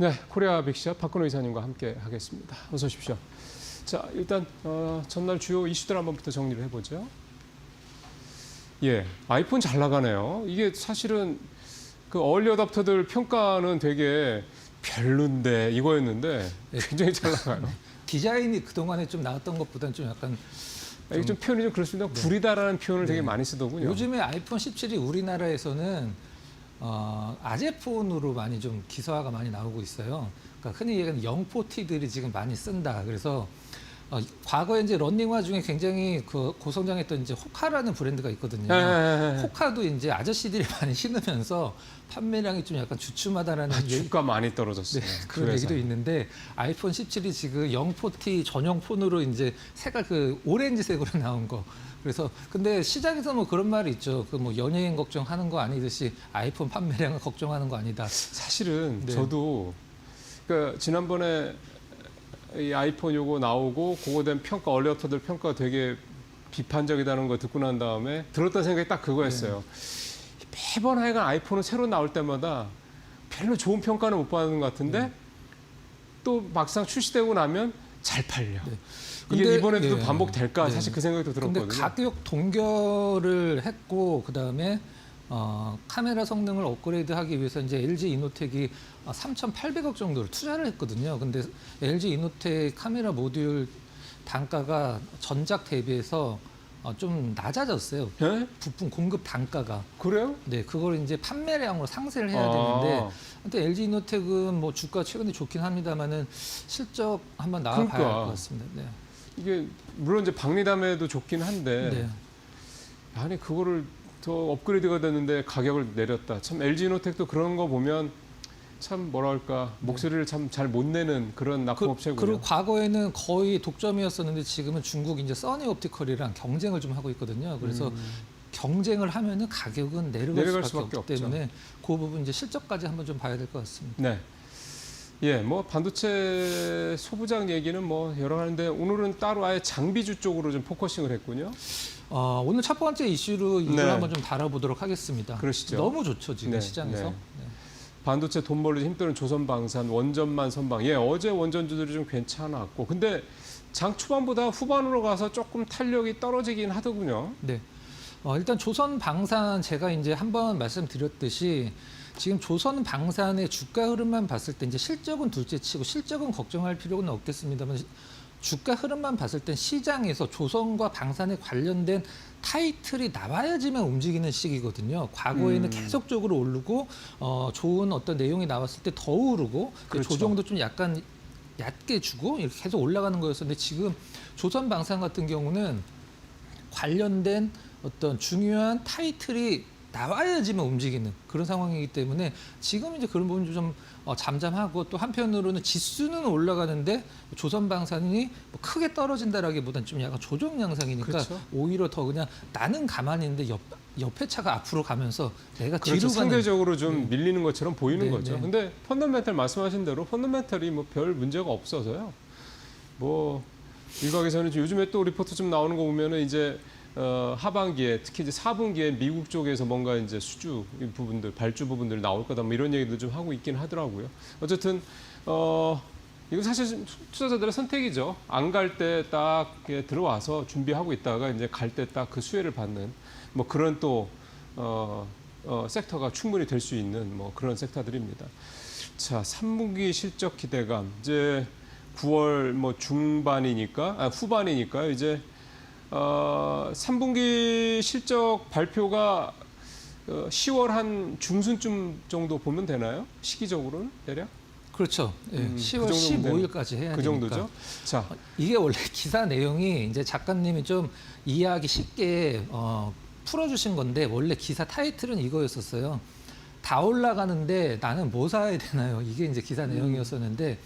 네, 코리아 빅샷 박근호 이사님과 함께 하겠습니다. 어서 오십시오. 자, 일단 전날 주요 이슈들 한번부터 정리를 해보죠. 예, 아이폰 잘 나가네요. 이게 사실은 그 얼리 어답터들 평가는 되게 별론데 이거였는데 굉장히 잘 나가요. 디자인이 그동안에 좀 나왔던 것보다는 좀 약간 이게 좀 표현이 좀 그렇습니다. 구리다라는 표현을 되게 네. 많이 쓰더군요. 요즘에 아이폰 17이 우리나라에서는 아재폰으로 많이 좀 기사화가 많이 나오고 있어요. 그러니까 흔히 얘기하는 영포티들이 지금 많이 쓴다. 그래서 과거에 이제 러닝화 중에 굉장히 그 고성장했던 이제 호카라는 브랜드가 있거든요. 호카도 이제 아저씨들이 많이 신으면서 판매량이 좀 약간 주춤하다라는 주가 많이 떨어졌어요. 네, 그런 얘기도 있는데 아이폰 17이 지금 영포티 전용 폰으로 이제 색깔 그 오렌지색으로 나온 거. 그래서 근데 시장에서 뭐 그런 말이 있죠. 그 뭐 연예인 걱정하는 거 아니듯이 아이폰 판매량을 걱정하는 거 아니다. 사실은 네. 저도 그러니까 지난번에 이 아이폰 요거 나오고 그거 된 평가 얼리어터들 평가 되게 비판적이다는 거 듣고 난 다음에 들었던 생각이 딱 그거였어요. 매번 하여간 아이폰은 새로 나올 때마다 별로 좋은 평가는 못 받는 것 같은데 또 막상 출시되고 나면 잘 팔려. 네. 이게 근데, 이번에도 예. 반복될까? 네. 사실 그 생각도 들었거든요. 근데 가격 동결을 했고 그다음에 카메라 성능을 업그레이드하기 위해서 이제 LG 이노텍이 3,800억 정도를 투자를 했거든요. 근데 LG 이노텍 카메라 모듈 단가가 전작 대비해서 좀 낮아졌어요. 예? 부품 공급 단가가. 그래요? 네, 그걸 이제 판매량으로 상세를 해야 되는데, 근데 LG 이노텍은 뭐 주가 최근에 좋긴 합니다만은 실적 한번 나와봐야 할 그러니까. 것 같습니다. 네. 이게 물론 이제 박리담에도 좋긴 한데 네. 아니 그거를 더 업그레이드가 됐는데 가격을 내렸다. 참 LG 이노텍도 그런 거 보면 참 뭐랄까 목소리를 참 잘 못 내는 그런 납품업체고요. 그리고 과거에는 거의 독점이었었는데 지금은 중국 이제 써니 옵티컬이랑 경쟁을 좀 하고 있거든요. 그래서 경쟁을 하면은 가격은 내려갈 수밖에 없기 때문에 그 부분 이제 실적까지 한번 좀 봐야 될 것 같습니다. 네. 예, 뭐 반도체 소부장 얘기는 뭐 여러 가지인데 오늘은 따로 아예 장비주 쪽으로 좀 포커싱을 했군요. 오늘 첫 번째 이슈로 이걸 네. 한번 좀 다뤄보도록 하겠습니다. 그러시죠. 너무 좋죠 지금 네, 시장에서. 네. 네. 반도체 돈 벌리 힘드는 조선방산, 원전만 선방. 예, 어제 원전주들이 좀 괜찮았고. 근데 장 초반보다 후반으로 가서 조금 탄력이 떨어지긴 하더군요. 네. 일단 조선 방산 제가 이제 한번 말씀드렸듯이 지금 조선 방산의 주가 흐름만 봤을 때 이제 실적은 둘째치고 실적은 걱정할 필요는 없겠습니다만 주가 흐름만 봤을 땐 시장에서 조선과 방산에 관련된 타이틀이 나와야지만 움직이는 시기거든요. 과거에는 계속적으로 오르고 좋은 어떤 내용이 나왔을 때 더 오르고 그렇죠. 조정도 좀 약간 얕게 주고 이렇게 계속 올라가는 거였었는데 지금 조선 방산 같은 경우는 관련된 어떤 중요한 타이틀이 나와야지만 움직이는 그런 상황이기 때문에 지금 이제 그런 부분이 좀 잠잠하고 또 한편으로는 지수는 올라가는데 조선방산이 뭐 크게 떨어진다라기보다는 좀 약간 조정 양상이니까 그렇죠. 오히려 더 그냥 나는 가만히 있는데 옆에 차가 앞으로 가면서 내가 그렇죠. 뒤로 가는 상대적으로 좀 밀리는 것처럼 보이는 네, 거죠. 네. 근데 펀더멘탈 말씀하신 대로 펀더멘탈이 뭐 별 문제가 없어서요. 뭐 일각에서는 요즘에 또 리포트 좀 나오는 거 보면은 이제 하반기에 특히 이제 4분기에 미국 쪽에서 뭔가 이제 수주 부분들, 발주 부분들 나올 거다 뭐 이런 얘기도 좀 하고 있긴 하더라고요. 어쨌든 이건 사실 투자자들의 선택이죠. 안 갈 때 딱 들어와서 준비하고 있다가 이제 갈 때 딱 그 수혜를 받는 뭐 그런 또 섹터가 충분히 될 수 있는 뭐 그런 섹터들입니다. 자, 3분기 실적 기대감 이제 9월 뭐 중반이니까 후반이니까요. 이제 3분기 실적 발표가 10월 한 중순쯤 정도 보면 되나요? 시기적으로는 대략? 그렇죠. 예, 그 10월 정도면 15일까지 해야 그 되니까. 정도죠. 자, 이게 원래 기사 내용이 이제 작가님이 좀 이해하기 쉽게 풀어주신 건데 원래 기사 타이틀은 이거였었어요. 다 올라가는데 나는 뭐 사야 되나요? 이게 이제 기사 내용이었었는데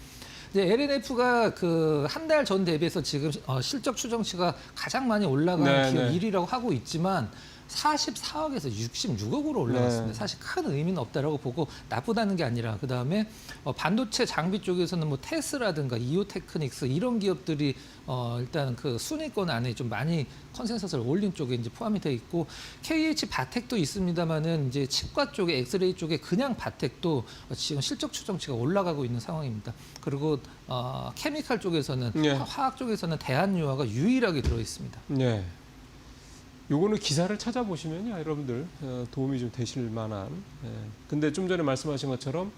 이제 LNF가 그 한 달 전 대비해서 지금 실적 추정치가 가장 많이 올라간 네, 기업 네. 1위라고 하고 있지만 44억에서 66억으로 올라갔습니다. 네. 사실 큰 의미는 없다라고 보고 나쁘다는 게 아니라 그다음에 반도체 장비 쪽에서는 뭐 테스라든가 이오테크닉스 이런 기업들이 일단 그 순위권 안에 좀 많이 컨센서스를 올린 쪽에 이제 포함이 돼 있고 KH 바텍도 있습니다만은 이제 치과 쪽에 엑스레이 쪽에 그냥 바텍도 지금 실적 추정치가 올라가고 있는 상황입니다. 그리고 케미칼 쪽에서는 예. 화학 쪽에서는 대한유화가 유일하게 들어 있습니다. 네. 요거는 기사를 찾아보시면요, 여러분들 도움이 좀 되실 만한. 예. 근데 좀 전에 말씀하신 것처럼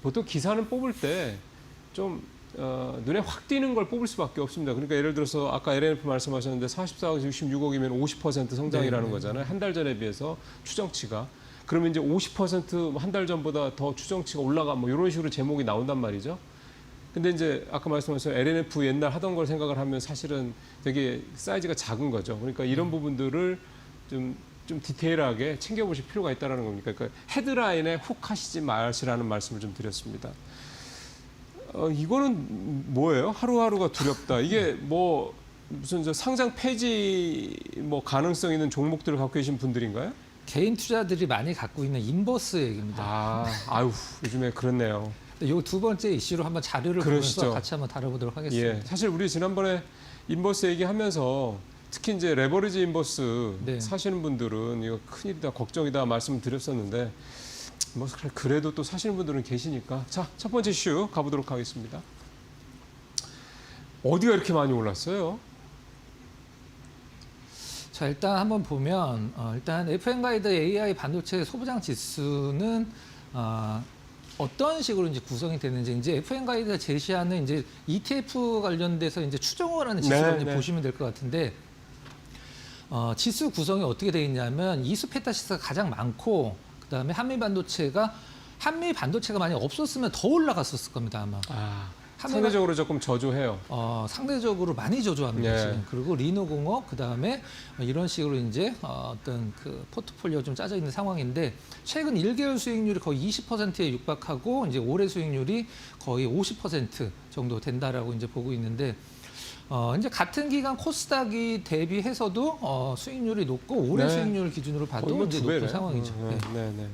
보통 기사는 뽑을 때 좀 눈에 확 띄는 걸 뽑을 수밖에 없습니다. 그러니까 예를 들어서 아까 LNF 말씀하셨는데 44억 66억이면 50% 성장이라는 네, 네. 거잖아요. 한 달 전에 비해서 추정치가. 그러면 이제 50% 한 달 전보다 더 추정치가 올라가 뭐 이런 식으로 제목이 나온단 말이죠. 근데 이제 아까 말씀하신 LNF 옛날 하던 걸 생각을 하면 사실은 되게 사이즈가 작은 거죠. 그러니까 이런 부분들을 좀 디테일하게 챙겨보실 필요가 있다는 겁니다. 그러니까 헤드라인에 훅 하시지 마시라는 말씀을 좀 드렸습니다. 이거는 뭐예요? 하루하루가 두렵다. 이게 뭐 무슨 저 상장 폐지 뭐 가능성 있는 종목들을 갖고 계신 분들인가요? 개인 투자들이 많이 갖고 있는 인버스 얘기입니다. 아유 요즘에 그렇네요. 이 두 번째 이슈로 한번 자료를 그러시죠. 보면서 같이 한번 다뤄보도록 하겠습니다. 예, 사실 우리 지난번에 인버스 얘기하면서 특히 이제 레버리지 인버스 네. 사시는 분들은 이거 큰일이다, 걱정이다 말씀드렸었는데 뭐 그래도 또 사시는 분들은 계시니까 자, 첫 번째 이슈 가보도록 하겠습니다. 어디가 이렇게 많이 올랐어요? 자, 일단 한번 보면 일단 FN가이드 AI 반도체 소부장 지수는 어떤 식으로 이제 구성이 되는지 이제 FN가이드가 제시하는 이제 ETF 관련돼서 이제 추정을 하는 지수를 네, 이제 네. 보시면 될 것 같은데 지수 구성이 어떻게 되어 있냐면 이수페타시스가 가장 많고 그다음에 한미 반도체가 많이 없었으면 더 올라갔었을 겁니다 아마. 상대적으로 조금 저조해요. 상대적으로 많이 저조합니다. 네. 지금. 그리고 리노공업 그다음에 이런 식으로 이제 어떤 그 포트폴리오 좀 짜져 있는 상황인데 최근 1개월 수익률이 거의 20%에 육박하고 이제 올해 수익률이 거의 50% 정도 된다라고 이제 보고 있는데 이제 같은 기간 코스닥이 대비해서도 수익률이 높고 올해 네. 수익률 기준으로 거의 봐도 뭐 이제 두 높은 배네. 상황이죠. 네. 네.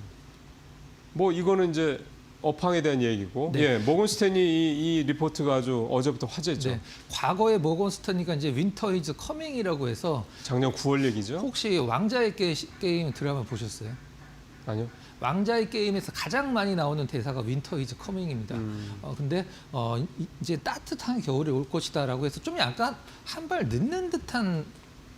뭐 이거는 이제 업황에 대한 얘기고, 네. 예, 모건 스탠리 이 리포트가 아주 어제부터 화제죠. 네. 과거에 모건 스탠리가 이제 윈터 이즈 커밍이라고 해서 작년 9월 얘기죠. 혹시 왕자의 게임 드라마 보셨어요? 아니요. 왕자의 게임에서 가장 많이 나오는 대사가 윈터 이즈 커밍입니다. 근데 이제 따뜻한 겨울이 올 것이다라고 해서 좀 약간 한 발 늦는 듯한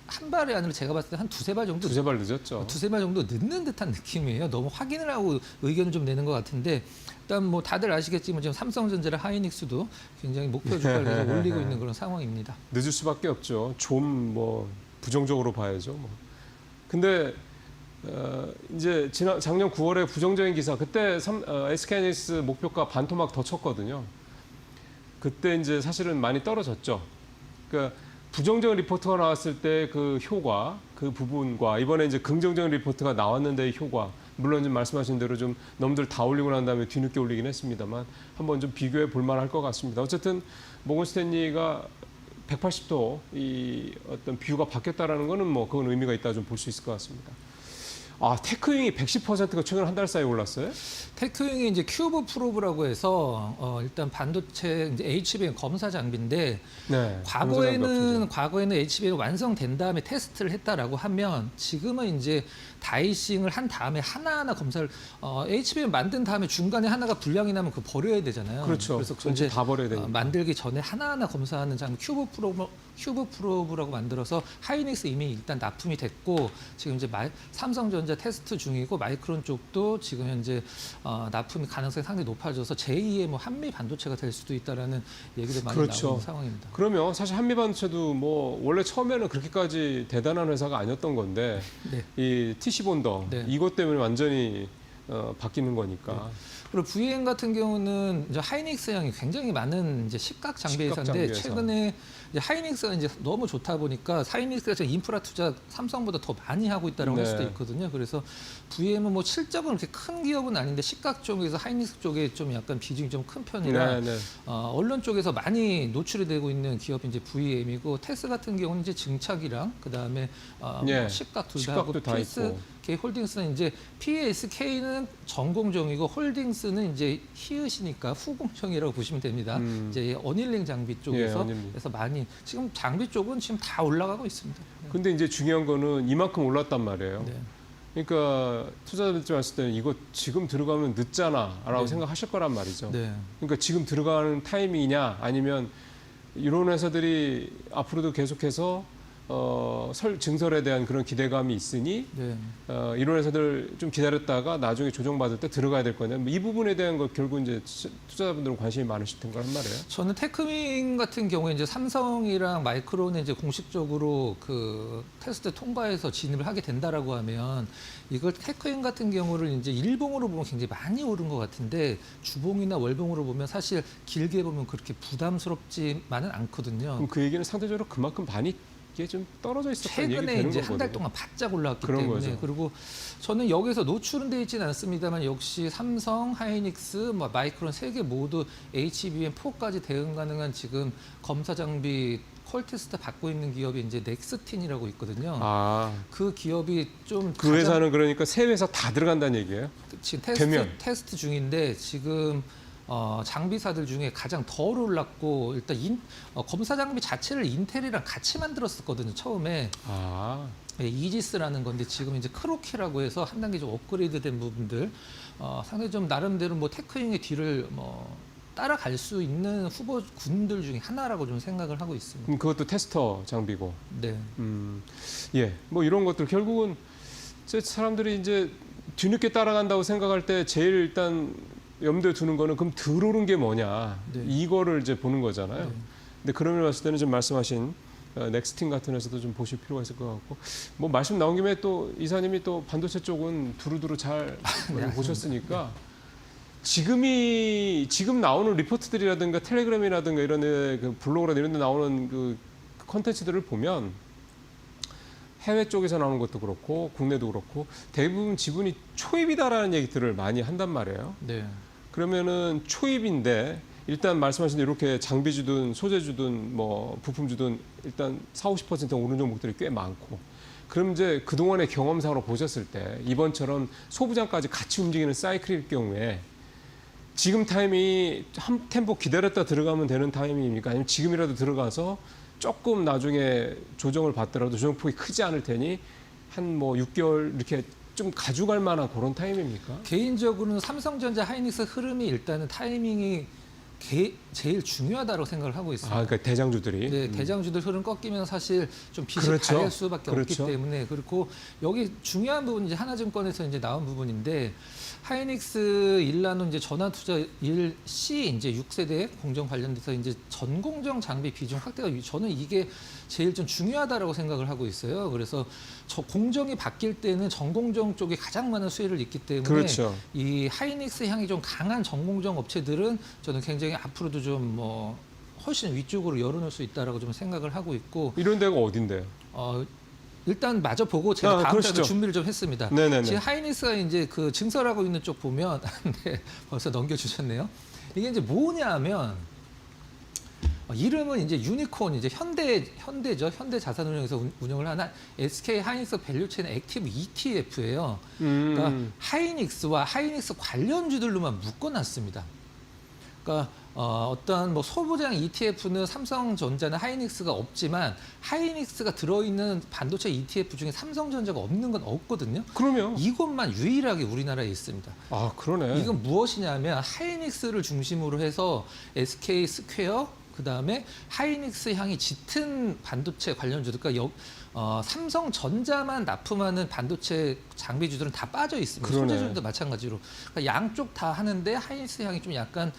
한 발이 아니라 제가 봤을 때 한 두세 발 정도 두세 발 늦었죠. 두세 발 정도 늦는 듯한 느낌이에요. 너무 확인을 하고 의견을 좀 내는 것 같은데 일단 뭐 다들 아시겠지만 지금 삼성전자랑 하이닉스도 굉장히 목표 주가를 계속 올리고 있는 그런 상황입니다. 늦을 수밖에 없죠. 좀 뭐 부정적으로 봐야죠. 뭐. 근데 이제 작년 9월에 부정적인 기사 그때 SK하이닉스 목표가 반토막 더 쳤거든요. 그때 이제 사실은 많이 떨어졌죠. 그러니까 부정적인 리포트가 나왔을 때 그 효과, 그 부분과 이번에 이제 긍정적인 리포트가 나왔는데 효과, 물론 좀 말씀하신 대로 좀 너무들 다 올리고 난 다음에 뒤늦게 올리긴 했습니다만 한번 좀 비교해 볼 만할 것 같습니다. 어쨌든 모건 스탠리가 180도 이 어떤 뷰가 바뀌었다라는 거는 뭐 그건 의미가 있다 좀 볼 수 있을 것 같습니다. 테크윙이 110%가 최근 한 달 사이에 올랐어요? 테크윙이 이제 큐브 프로브라고 해서 일단 반도체 이제 HBM 검사 장비인데 네. 과거에는 HBM이 완성된 다음에 테스트를 했다라고 하면 지금은 이제 다이싱을 한 다음에 하나하나 검사를 HBM 만든 다음에 중간에 하나가 불량이 나면 그거 버려야 되잖아요. 그렇죠. 그래서 전체 다 버려야 되니까. 만들기 전에 하나하나 검사하는 장비 큐브 프로브라고 만들어서 하이닉스 이미 일단 납품이 됐고 지금 이제 삼성전자 테스트 중이고 마이크론 쪽도 지금 현재 납품이 가능성이 상당히 높아져서 제2의 뭐 한미 반도체가 될 수도 있다라는 얘기도 많이 그렇죠. 나오는 상황입니다. 그러면 사실 한미 반도체도 뭐 원래 처음에는 그렇게까지 대단한 회사가 아니었던 건데 네. 이 TC 본더 네. 이것 때문에 완전히 바뀌는 거니까. 그리고 VM 같은 경우는 이제 하이닉스 향이 굉장히 많은 이제 시각 장비 시각 회사인데 장비 회사. 최근에 이제 하이닉스가 이제 너무 좋다 보니까 하이닉스가 지금 인프라 투자 삼성보다 더 많이 하고 있다고 할 네. 수도 있거든요. 그래서 VM은 뭐 실적은 그렇게 큰 기업은 아닌데 시각 쪽에서 하이닉스 쪽에 좀 약간 비중이 좀 큰 편이라 네, 네. 언론 쪽에서 많이 노출이 되고 있는 기업이 이제 VM이고 테스 같은 경우는 이제 증착이랑 그다음에 예, 뭐 시각 둘 다 하고 시각도 다 있고. PSK 홀딩스는 이제 PSK는 전공정이고 홀딩스는 이제 히읗이니까 후공정이라고 보시면 됩니다. 이제 어닐링 장비 쪽에서 예, 어닐링. 그래서 많이 지금 장비 쪽은 지금 다 올라가고 있습니다. 근데 이제 중요한 거는 이만큼 올랐단 말이에요. 네. 그러니까 투자자들 봤을 때는 이거 지금 들어가면 늦잖아라고 네. 생각하실 거란 말이죠. 네. 그러니까 지금 들어가는 타이밍이냐 아니면 이런 회사들이 앞으로도 계속해서 증설에 대한 그런 기대감이 있으니 네. 이런 회사들 좀 기다렸다가 나중에 조정받을 때 들어가야 될 거냐. 이 부분에 대한 거 결국 이제 투자자분들은 관심이 많으실 텐가 한 말이에요. 저는 테크민 같은 경우에 이제 삼성이랑 마이크론이 이제 공식적으로 그 테스트 통과해서 진입을 하게 된다라고 하면 이걸 테크민 같은 경우를 이제 일봉으로 보면 굉장히 많이 오른 것 같은데 주봉이나 월봉으로 보면 사실 길게 보면 그렇게 부담스럽지만은 않거든요. 그럼 그 얘기는 상대적으로 그만큼 많이 이게 좀 떨어져 있었다는 얘기 최근에 되는 이제 거거든요. 한 달 동안 바짝 올라왔기 그런 때문에 거죠. 그리고 저는 여기서 노출은 되어 있지는 않습니다만 역시 삼성, 하이닉스, 뭐 마이크론 세 개 모두 HBM4까지 대응 가능한 지금 검사 장비 퀄테스트 받고 있는 기업이 이제 넥스틴이라고 있거든요. 아, 그 기업이 좀 그 회사는 그러니까 세 회사 다 들어간다는 얘기예요? 지금 되면. 테스트 중인데 지금 장비사들 중에 가장 덜 올랐고 일단 검사 장비 자체를 인텔이랑 같이 만들었었거든요 처음에. 아, 네, 이지스라는 건데 지금 이제 크로키라고 해서 한 단계 좀 업그레이드된 부분들 상당히 좀 나름대로 뭐 테크잉의 뒤를 뭐 따라갈 수 있는 후보 군들 중에 하나라고 좀 생각을 하고 있습니다. 그럼 그것도 테스터 장비고. 네. 예, 뭐 이런 것들 결국은 사람들이 이제 뒤늦게 따라간다고 생각할 때 제일 일단 염두에 두는 거는 그럼 들어오는 게 뭐냐 네. 이거를 이제 보는 거잖아요. 네. 근데 그런 걸 봤을 때는 좀 말씀하신 넥스틴 같은 회사도 좀 보실 필요가 있을 것 같고 뭐 말씀 나온 김에 또 이사님이 또 반도체 쪽은 두루두루 잘 네, 보셨으니까 지금 나오는 리포트들이라든가 텔레그램이라든가 이런 그 블로그나 이런 데 나오는 그 컨텐츠들을 보면 해외 쪽에서 나오는 것도 그렇고 국내도 그렇고 대부분 지분이 초입이다라는 얘기들을 많이 한단 말이에요. 네. 그러면은 초입인데 일단 말씀하신 대로 이렇게 장비주든 소재주든 뭐 부품주든 일단 40~50% 오른 종목들이 꽤 많고 그럼 이제 그동안의 경험상으로 보셨을 때 이번처럼 소부장까지 같이 움직이는 사이클일 경우에 지금 타이밍이 한 템포 기다렸다 들어가면 되는 타이밍입니까? 아니면 지금이라도 들어가서 조금 나중에 조정을 받더라도 조정폭이 크지 않을 테니 한 뭐 6개월 이렇게 좀 가져갈 만한 그런 타임입니까? 개인적으로는 삼성전자, 하이닉스 흐름이 일단은 타이밍이 제일 중요하다고 생각을 하고 있습니다. 아, 그러니까 대장주들이. 네, 대장주들 흐름 꺾이면 사실 좀 빚이 그렇죠. 가릴 수밖에 그렇죠. 없기 때문에 그리고 여기 중요한 부분 이제 하나증권에서 이제 나온 부분인데 하이닉스 일라노 이제 전환투자 1C 이제 6세대 공정 관련돼서 이제 전공정 장비 비중 확대가 저는 이게 제일 좀 중요하다라고 생각을 하고 있어요. 그래서 저 공정이 바뀔 때는 전공정 쪽에 가장 많은 수혜를 입기 때문에 그렇죠. 이 하이닉스 향이 좀 강한 전공정 업체들은 저는 굉장히 앞으로도 좀 뭐 훨씬 위쪽으로 열어놓을 수 있다라고 좀 생각을 하고 있고 이런 데가 어딘데요? 일단 마저 보고 제가 다음 그러시죠. 달에 준비를 좀 했습니다. 네네네. 지금 하이닉스가 이제 그 증설하고 있는 쪽 보면 네, 벌써 넘겨주셨네요. 이게 이제 뭐냐면 이름은 이제 유니콘 이제 현대죠. 현대자산운용에서 운영을 하는 SK 하이닉스 밸류체인 액티브 ETF예요. 그러니까 하이닉스와 하이닉스 관련주들로만 묶어놨습니다. 그러니까 어떤 뭐 소부장 ETF는 삼성전자나 하이닉스가 없지만 하이닉스가 들어있는 반도체 ETF 중에 삼성전자가 없는 건 없거든요. 그러면 이것만 유일하게 우리나라에 있습니다. 아, 그러네. 이건 무엇이냐면 하이닉스를 중심으로 해서 SK 스퀘어 그다음에 하이닉스 향이 짙은 반도체 관련주들 그러니까 삼성전자만 납품하는 반도체 장비주들은 다 빠져 있습니다. 그러네. 소재주들도 마찬가지로 그러니까 양쪽 다 하는데 하이닉스 향이 좀 약간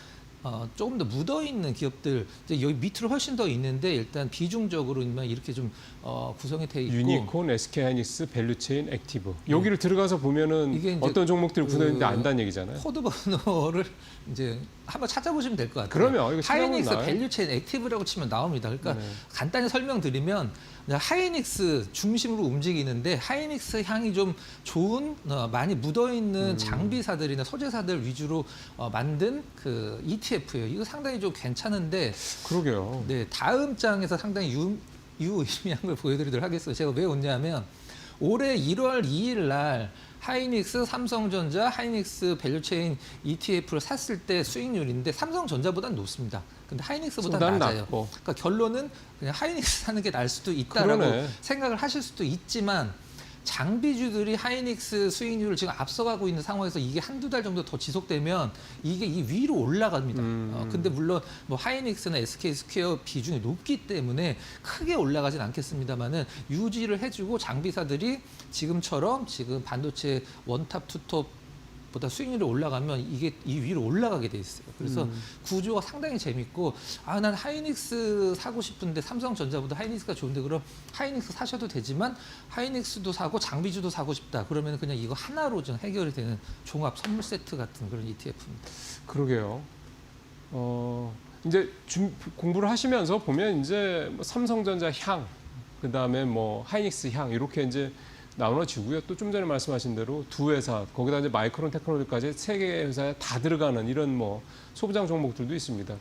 조금 더 묻어 있는 기업들 이제 여기 밑으로 훨씬 더 있는데 일단 비중적으로만 이렇게 좀 구성이 돼 있고 유니콘, SK하이닉스, 밸류체인, 액티브. 여기를 들어가서 보면은 이게 이제 어떤 종목들이 구성있는데 그 안다는 얘기잖아요. 코드 번호를 이제 한번 찾아보시면 될 것 같아요. 그러면 이거 찾아보면 하이닉스 나와요. 밸류체인 액티브라고 치면 나옵니다. 그러니까 네. 간단히 설명드리면 하이닉스 중심으로 움직이는데 하이닉스 향이 좀 좋은 많이 묻어 있는 장비사들이나 소재사들 위주로 만든 그 ETF예요. 이거 상당히 좀 괜찮은데 그러게요. 네, 다음 장에서 상당히 유의미한 걸 보여드리도록 하겠어요. 제가 왜 왔냐면 올해 1월 2일 날 하이닉스, 삼성전자, 하이닉스 밸류체인 ETF를 샀을 때 수익률인데 삼성전자보다는 높습니다. 근데 하이닉스보다 보다는 낮아요. 낮고. 그러니까 결론은 그냥 하이닉스 사는 게 나을 수도 있다라고 그러네. 생각을 하실 수도 있지만 장비주들이 하이닉스 수익률을 지금 앞서가고 있는 상황에서 이게 한두 달 정도 더 지속되면 이게 이 위로 올라갑니다. 근데 물론 뭐 하이닉스나 SK 스퀘어 비중이 높기 때문에 크게 올라가진 않겠습니다만은 유지를 해주고 장비사들이 지금처럼 지금 반도체 원탑, 투톱 보다 수익률이 올라가면 이게 이 위로 올라가게 돼 있어요. 그래서 구조가 상당히 재밌고 난 하이닉스 사고 싶은데 삼성전자보다 하이닉스가 좋은데 그럼 하이닉스 사셔도 되지만 하이닉스도 사고 장비주도 사고 싶다. 그러면 그냥 이거 하나로 좀 해결이 되는 종합 선물 세트 같은 그런 ETF입니다. 그러게요. 이제 공부를 하시면서 보면 이제 뭐 삼성전자 향, 그 다음에 뭐 하이닉스 향 이렇게 이제 나눠지고요. 또 좀 전에 말씀하신 대로 두 회사, 거기다 이제 마이크론 테크놀로지까지 세 개의 회사에 다 들어가는 이런 뭐 소부장 종목들도 있습니다.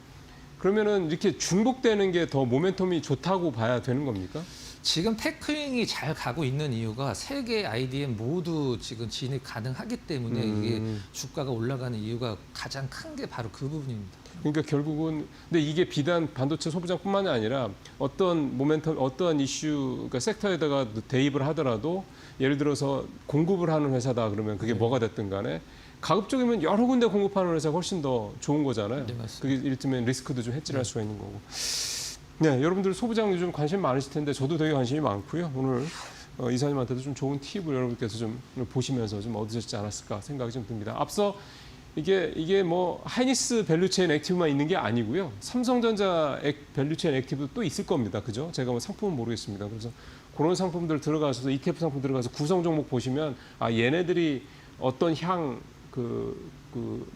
그러면은 이렇게 중복되는 게 더 모멘텀이 좋다고 봐야 되는 겁니까? 지금 테크윙이 잘 가고 있는 이유가 세 개 IDM 모두 지금 진입 가능하기 때문에 이게 주가가 올라가는 이유가 가장 큰 게 바로 그 부분입니다. 그러니까 결국은 근데 이게 비단 반도체 소부장뿐만이 아니라 어떤 모멘텀, 어떠한 이슈, 그러니까 섹터에다가 대입을 하더라도 예를 들어서 공급을 하는 회사다 그러면 그게 뭐가 됐든 간에 가급적이면 여러 군데 공급하는 회사가 훨씬 더 좋은 거잖아요. 네, 맞습니다. 그게 이를테면 리스크도 좀 해지할 수가 있는 거고. 네, 여러분들 소부장 요즘 관심 많으실 텐데 저도 되게 관심이 많고요. 오늘 이사님한테도 좀 좋은 팁을 여러분께서 좀 보시면서 좀 얻으셨지 않았을까 생각이 좀 듭니다. 앞서 이게 뭐 하이닉스 밸류체인 액티브만 있는 게 아니고요. 삼성전자 밸류체인 액티브도 또 있을 겁니다. 그죠? 제가 뭐 상품은 모르겠습니다. 그래서 그런 상품들 들어가셔서 ETF 상품 들어가서 구성 종목 보시면 얘네들이 어떤 그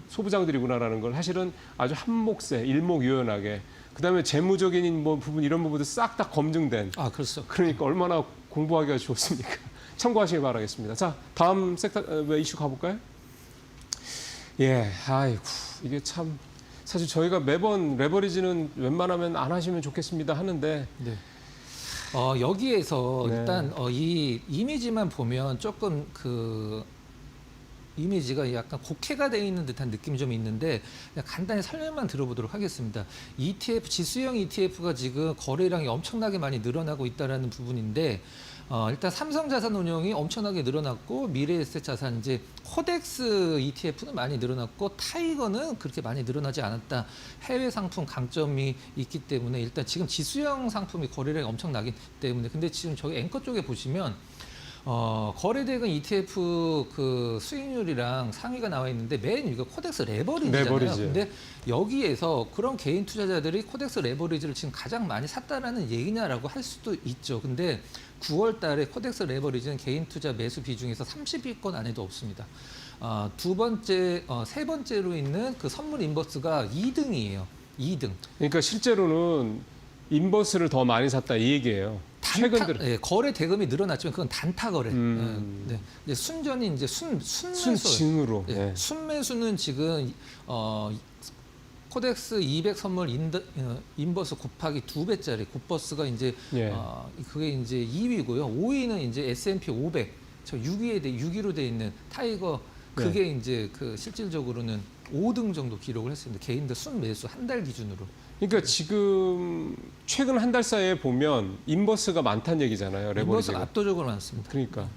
소부장들이구나라는 걸 사실은 아주 한몫에 일목요연하게 그다음에 재무적인 뭐 부분 이런 부분도 싹 다 검증된. 그렇죠. 그러니까 얼마나 공부하기가 좋습니까? 참고하시길 바라겠습니다. 자, 다음 섹터 이슈 가볼까요? 예, 아이고 이게 참 사실 저희가 매번 레버리지는 웬만하면 안 하시면 좋겠습니다 하는데. 네. 여기에서 네. 일단 이 이미지만 보면 조금 그 이미지가 약간 곡해가 되어 있는 듯한 느낌이 좀 있는데 그냥 간단히 설명만 들어보도록 하겠습니다. ETF 지수형 ETF가 지금 거래량이 엄청나게 많이 늘어나고 있다라는 부분인데 일단 삼성자산운용이 엄청나게 늘어났고 미래에셋 자산 이제 코덱스 ETF는 많이 늘어났고 타이거는 그렇게 많이 늘어나지 않았다. 해외 상품 강점이 있기 때문에 일단 지금 지수형 상품이 거래량이 엄청나기 때문에 근데 지금 저기 앵커 쪽에 보시면 거래대금 ETF 그 수익률이랑 상위가 나와 있는데 맨 위가 코덱스 레버리지잖아요. 레버리지. 근데 여기에서 그런 개인 투자자들이 코덱스 레버리지를 지금 가장 많이 샀다라는 얘기냐라고 할 수도 있죠. 근데 9월 달에 코덱스 레버리지는 개인 투자 매수 비중에서 30위권 안에도 없습니다. 세 번째로 있는 그 선물 인버스가 2등이에요. 2등. 그러니까 실제로는 인버스를 더 많이 샀다 이 얘기예요. 최근 들어. 예, 거래 대금이 늘어났지만 그건 단타 거래. 네. 이제 순전히 이제 순매수. 순증으로. 예, 순매수는 지금 코덱스 200 선물 인버스 곱하기 2배짜리 곱버스가 이제 그게 이제 2위고요. 5위는 이제 S&P 500. 저 6위로 돼 있는 타이거 그게 이제 그 실질적으로는 5등 정도 기록을 했습니다. 개인들 순매수 한 달 기준으로. 그러니까 지금 최근 한 달 사이에 보면 인버스가 많다는 얘기잖아요. 인버스가 레버리지가. 압도적으로 많습니다. 그러니까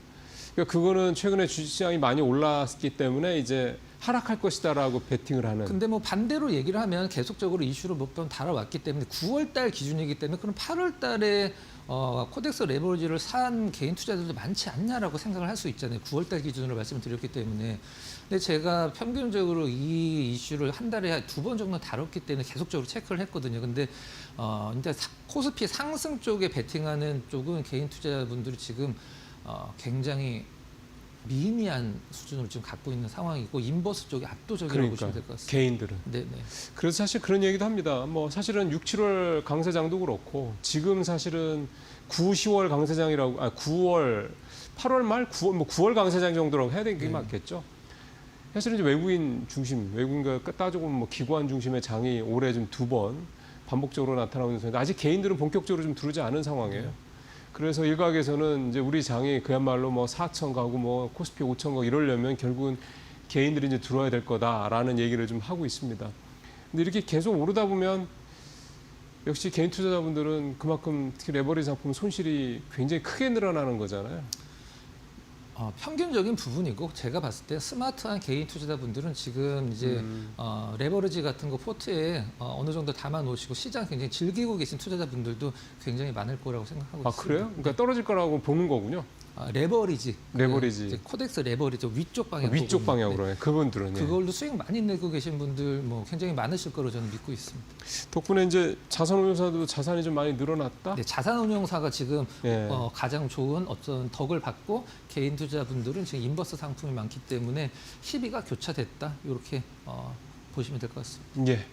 그거는 최근에 주식시장이 많이 올랐기 때문에 이제 하락할 것이다라고 베팅을 하는. 근데 뭐 반대로 얘기를 하면 계속적으로 이슈를 몇 번 다뤄왔기 때문에 9월 달 기준이기 때문에 그럼 8월 달에 코덱스 레버리지를 산 개인 투자자들도 많지 않냐라고 생각을 할 수 있잖아요. 9월 달 기준으로 말씀을 드렸기 때문에. 근데 제가 평균적으로 이 이슈를 한 달에 2번 정도 다뤘기 때문에 계속적으로 체크를 했거든요. 근데 이제 코스피 상승 쪽에 베팅하는 쪽은 개인 투자자분들이 지금 굉장히 미미한 수준을 지금 갖고 있는 상황이고 인버스 쪽이 압도적이라고 보시면 될 것 같습니다. 개인들은. 네네. 그래서 사실 그런 얘기도 합니다. 뭐 사실은 6, 7월 강세장도 그렇고 지금 사실은 9, 10월 강세장이라고 9월, 8월 말 9월 뭐 9월 강세장 정도라고 해야 되는 게 맞겠죠. 사실은 이제 외국인 중심, 외국인과 따지고 뭐 기관 중심의 장이 올해 좀 2번 반복적으로 나타나고 있는 상황인데 아직 개인들은 본격적으로 좀 들어오지 않은 상황이에요. 그래서 일각에서는 이제 우리 장이 그야말로 뭐 4천 가고 뭐 코스피 5천 가고 이러려면 결국은 개인들이 이제 들어와야 될 거다라는 얘기를 좀 하고 있습니다. 근데 이렇게 계속 오르다 보면 역시 개인 투자자분들은 그만큼 특히 레버리지 상품 손실이 굉장히 크게 늘어나는 거잖아요. 평균적인 부분이고 제가 봤을 때 스마트한 개인 투자자분들은 지금 이제 레버리지 같은 거 포트에 어느 정도 담아 놓으시고 시장 굉장히 즐기고 계신 투자자분들도 굉장히 많을 거라고 생각하고 있습니다. 그래요? 그러니까 떨어질 거라고 보는 거군요. 레버리지. 레버리지. 이제 코덱스 레버리지 위쪽 방향. 위쪽 방향으로. 그분들은. 그걸로 수익 많이 내고 계신 분들 뭐 굉장히 많으실 거로 저는 믿고 있습니다. 덕분에 이제 자산운용사도 자산이 좀 많이 늘어났다. 네, 자산운용사가 지금 예. 가장 좋은 어떤 덕을 받고 개인 투자분들은 지금 인버스 상품이 많기 때문에 희비가 교차됐다 이렇게 보시면 될 것 같습니다. 예.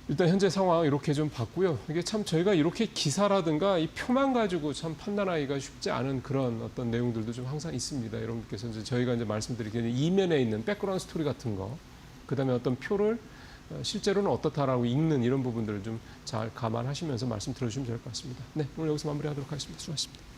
일단 현재 상황 이렇게 좀 봤고요. 이게 참 저희가 이렇게 기사라든가 이 표만 가지고 참 판단하기가 쉽지 않은 그런 어떤 내용들도 좀 항상 있습니다. 여러분께서 이제 저희가 이제 말씀드리기는 이면에 있는 백그라운드 스토리 같은 거, 그다음에 어떤 표를 실제로는 어떻다라고 읽는 이런 부분들을 좀 잘 감안하시면서 말씀 들어주시면 될 것 같습니다. 네, 오늘 여기서 마무리하도록 하겠습니다. 수고하셨습니다.